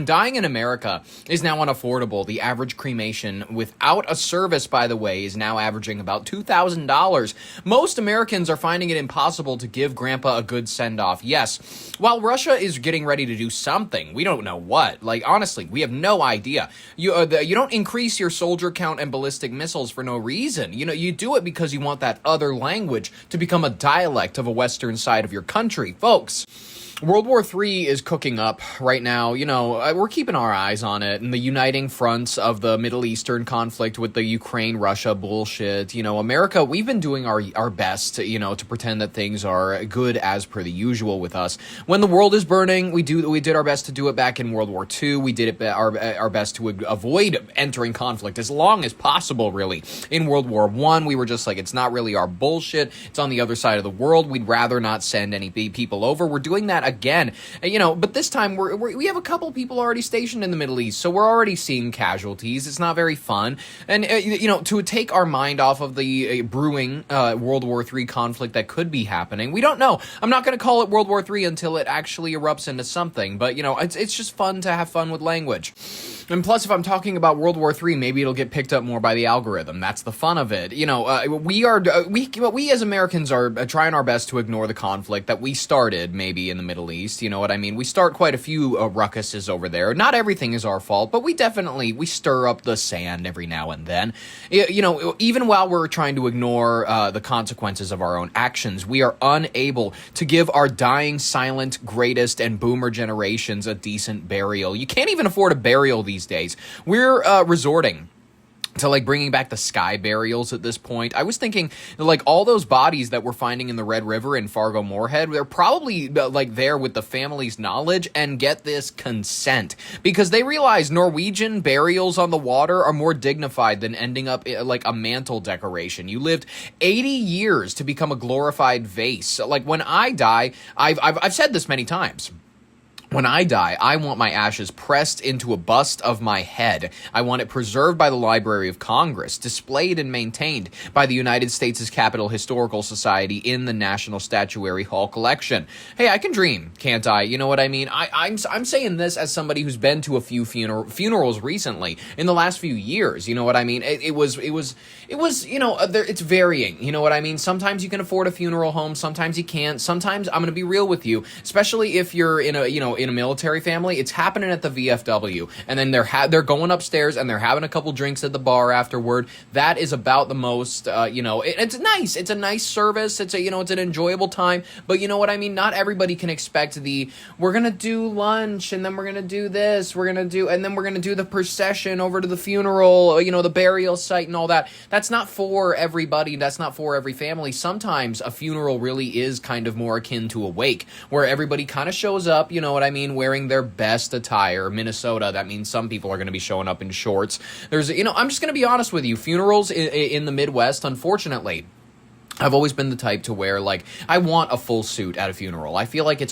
Dying in America is now unaffordable. The average cremation without a service, by the way, is now averaging about $2,000. Most Americans are finding it impossible to give Grandpa a good send-off. Yes, while Russia is getting ready to do something, we don't know what. Like, honestly, we have no idea. You don't increase your soldier count and ballistic missiles for no reason. You do it because you want that other language to become a dialect of a western side of your country. Folks, World War III is cooking up right now. We're keeping our eyes on it, and the uniting fronts of the Middle Eastern conflict with the Ukraine-Russia bullshit. America, we've been doing our best, to pretend that things are good as per the usual with us. When the world is burning, we did our best to do it back in World War II. We did our best to avoid entering conflict as long as possible, really. In World War I, we were just like, it's not really our bullshit. It's on the other side of the world. We'd rather not send any people over. We're doing that again, but this time we have a couple people already stationed in the Middle East, so we're already seeing casualties. It's not very fun, and to take our mind off of the brewing World War III conflict that could be happening. We don't know. I'm not going to call it World War III until it actually erupts into something, but it's just fun to have fun with language. And plus, if I'm talking about World War III, maybe it'll get picked up more by the algorithm. That's the fun of it. We as Americans are trying our best to ignore the conflict that we started maybe in the Middle East. You know what I mean? We start quite a few ruckuses over there. Not everything is our fault, but we stir up the sand every now and then. Even while we're trying to ignore the consequences of our own actions, we are unable to give our dying, silent, greatest, and boomer generations a decent burial. You can't even afford a burial these days. We're resorting to bringing back the sky burials at this point. I was thinking all those bodies that we're finding in the Red River in Fargo Moorhead, they're probably there with the family's knowledge and get this consent, because they realize Norwegian burials on the water are more dignified than ending up like a mantle decoration. You lived 80 years to become a glorified vase. When I die, I've said this many times. When I die, I want my ashes pressed into a bust of my head. I want it preserved by the Library of Congress, displayed and maintained by the United States' Capitol Historical Society in the National Statuary Hall collection. Hey, I can dream, can't I? You know what I mean? I'm saying this as somebody who's been to a few funerals recently in the last few years. You know what I mean? It was it's varying. You know what I mean? Sometimes you can afford a funeral home, sometimes you can't. Sometimes, I'm going to be real with you, especially if you're in a military family, it's happening at the VFW, and then they're going upstairs and they're having a couple drinks at the bar afterward. That is about the most, it's nice. It's a nice service. It's an enjoyable time. But you know what I mean? Not everybody can expect we're gonna do lunch and then we're gonna do this, and then we're gonna do the procession over to the funeral, the burial site and all that. That's not for everybody. That's not for every family. Sometimes a funeral really is kind of more akin to a wake, where everybody kind of shows up, you know what I mean, wearing their best attire. Minnesota, that means some people are going to be showing up in shorts. I'm just going to be honest with you. Funerals in the Midwest, unfortunately, I've always been the type to wear, I want a full suit at a funeral. I feel like you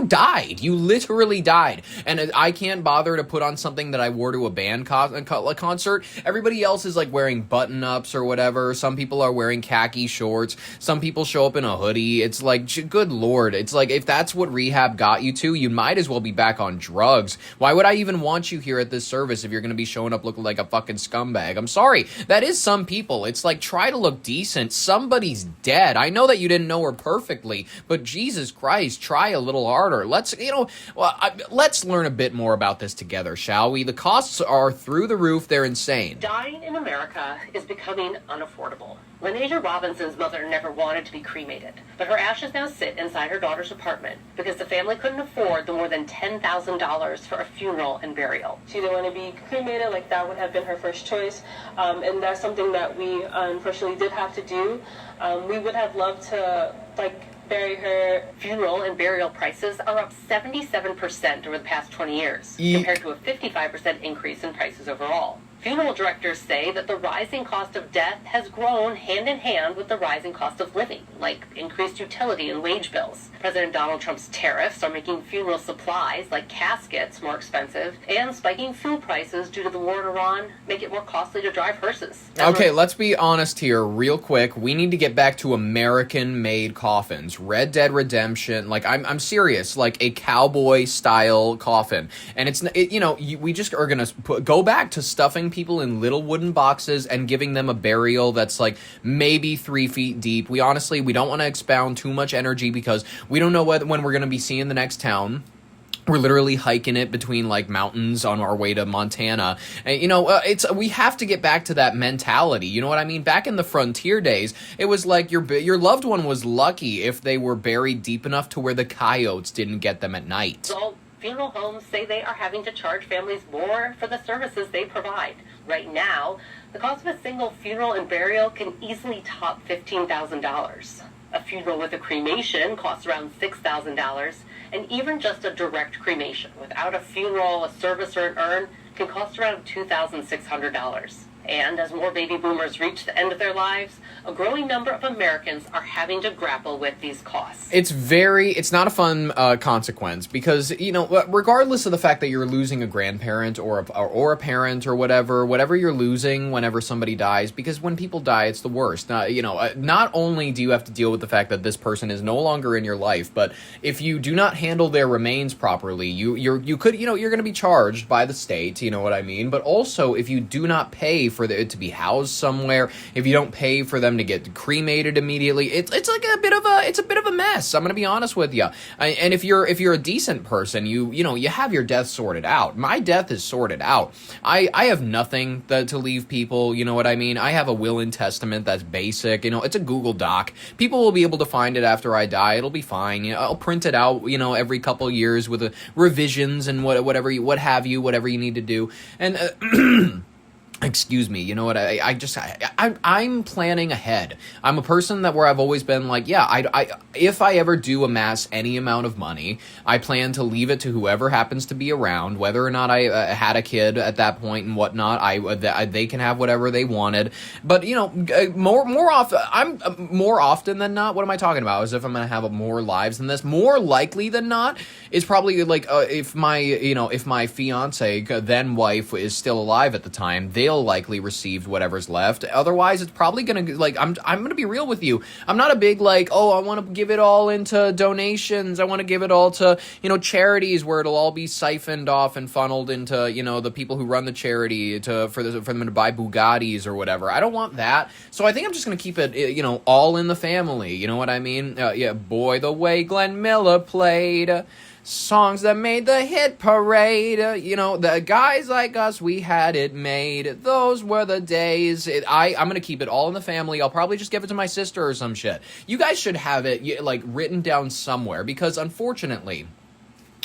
died. You literally died. And I can't bother to put on something that I wore to a band concert. Everybody else is, wearing button-ups or whatever. Some people are wearing khaki shorts. Some people show up in a hoodie. It's good Lord. It's if that's what rehab got you to, you might as well be back on drugs. Why would I even want you here at this service if you're going to be showing up looking like a fucking scumbag? I'm sorry. That is some people. It's try to look decent. Somebody's dead. I know that you didn't know her perfectly, but Jesus Christ, try a little harder. Let's learn a bit more about this together, shall we? The costs are through the roof. They're insane. Dying in America is becoming unaffordable. Lanesia Robinson's mother never wanted to be cremated, but her ashes now sit inside her daughter's apartment because the family couldn't afford the more than $10,000 for a funeral and burial. She didn't want to be cremated, that would have been her first choice, and that's something that we unfortunately did have to do. We would have loved to, bury her. Funeral and burial prices are up 77% over the past 20 years, compared to a 55% increase in prices overall. Funeral directors say that the rising cost of death has grown hand in hand with the rising cost of living, like increased utility and wage bills. President Donald Trump's tariffs are making funeral supplies, like caskets, more expensive, and spiking fuel prices due to the war in Iran make it more costly to drive hearses. Okay, let's be honest here real quick. We need to get back to American-made coffins. Red Dead Redemption, like, I'm serious, like a cowboy-style coffin. And we just are going to go back to stuffing people in little wooden boxes and giving them a burial that's like maybe 3 feet deep. We don't want to expound too much energy because we don't know when we're going to be seeing the next town. We're literally hiking it between like mountains on our way to Montana. And, we have to get back to that mentality. You know what I mean? Back in the frontier days, it was like your loved one was lucky if they were buried deep enough to where the coyotes didn't get them at night. So funeral homes say they are having to charge families more for the services they provide. Right now, the cost of a single funeral and burial can easily top $15,000. A funeral with a cremation costs around $6,000, and even just a direct cremation without a funeral, a service, or an urn can cost around $2,600. And as more baby boomers reach the end of their lives, a growing number of Americans are having to grapple with these costs. It's not a fun consequence because, regardless of the fact that you're losing a grandparent or a parent or whatever you're losing whenever somebody dies, because when people die, it's the worst. Not only do you have to deal with the fact that this person is no longer in your life, but if you do not handle their remains properly, you're going to be charged by the state, you know what I mean? But also, if you do not pay for it to be housed somewhere, if you don't pay for them to get cremated immediately, it's like a bit of a mess. I'm gonna be honest with you. And if you're a decent person, you have your death sorted out. My death is sorted out. I have nothing to leave people. You know what I mean? I have a will and testament that's basic. It's a Google Doc. People will be able to find it after I die. It'll be fine. I'll print it out. Every couple years with revisions and whatever you need to do. And. Excuse me, you know what, I'm planning ahead. I'm a person where I've always been like, if I ever do amass any amount of money, I plan to leave it to whoever happens to be around, whether or not I had a kid at that point and whatnot, they can have whatever they wanted. But, more often than not, what am I talking about? As if I'm going to have more lives than this. More likely than not is probably like, if my fiance, then wife, is still alive at the time, they'll likely receive whatever's left. Otherwise, it's probably gonna, like, I'm gonna be real with you. I'm not a big, like, I want to give it all into donations. I want to give it all to, charities where it'll all be siphoned off and funneled into, the people who run the charity for them to buy Bugattis or whatever. I don't want that. So I think I'm just gonna keep it, all in the family. You know what I mean? Boy, the way Glenn Miller played. Songs that made the hit parade, the guys like us, we had it made. Those were the days. I'm going to keep it all in the family. I'll probably just give it to my sister or some shit. You guys should have it, like, written down somewhere because, unfortunately,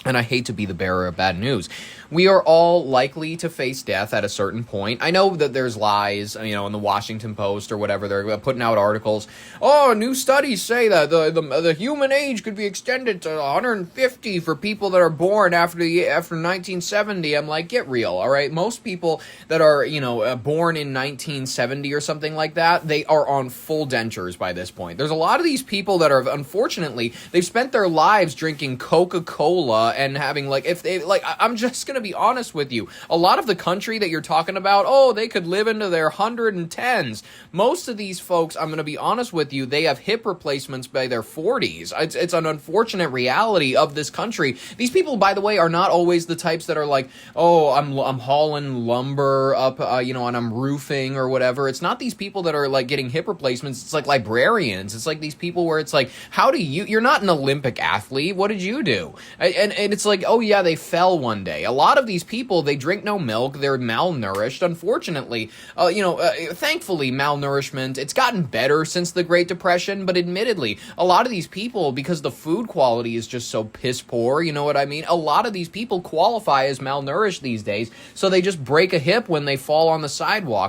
and I hate to be the bearer of bad news, we are all likely to face death at a certain point. I know that there's lies, in the Washington Post or whatever. They're putting out articles. Oh, new studies say that the human age could be extended to 150 for people that are born after 1970. I'm like, get real, all right? Most people that are, born in 1970 or something like that, they are on full dentures by this point. There's a lot of these people that are, unfortunately, they've spent their lives drinking Coca-Cola and having, I'm just going to be honest with you. A lot of the country that you're talking about, they could live into their 110s. Most of these folks, I'm going to be honest with you, they have hip replacements by their 40s. It's an unfortunate reality of this country. These people, by the way, are not always the types that are like, I'm hauling lumber up, and I'm roofing or whatever. It's not these people that are like getting hip replacements. It's like librarians. It's like these people where it's like, you're not an Olympic athlete. What did you do? And it's like, they fell one day. A lot of these people, they drink no milk, they're malnourished. Unfortunately, thankfully, malnourishment, it's gotten better since the Great Depression, but admittedly, a lot of these people, because the food quality is just so piss poor, you know what I mean? A lot of these people qualify as malnourished these days, so they just break a hip when they fall on the sidewalk.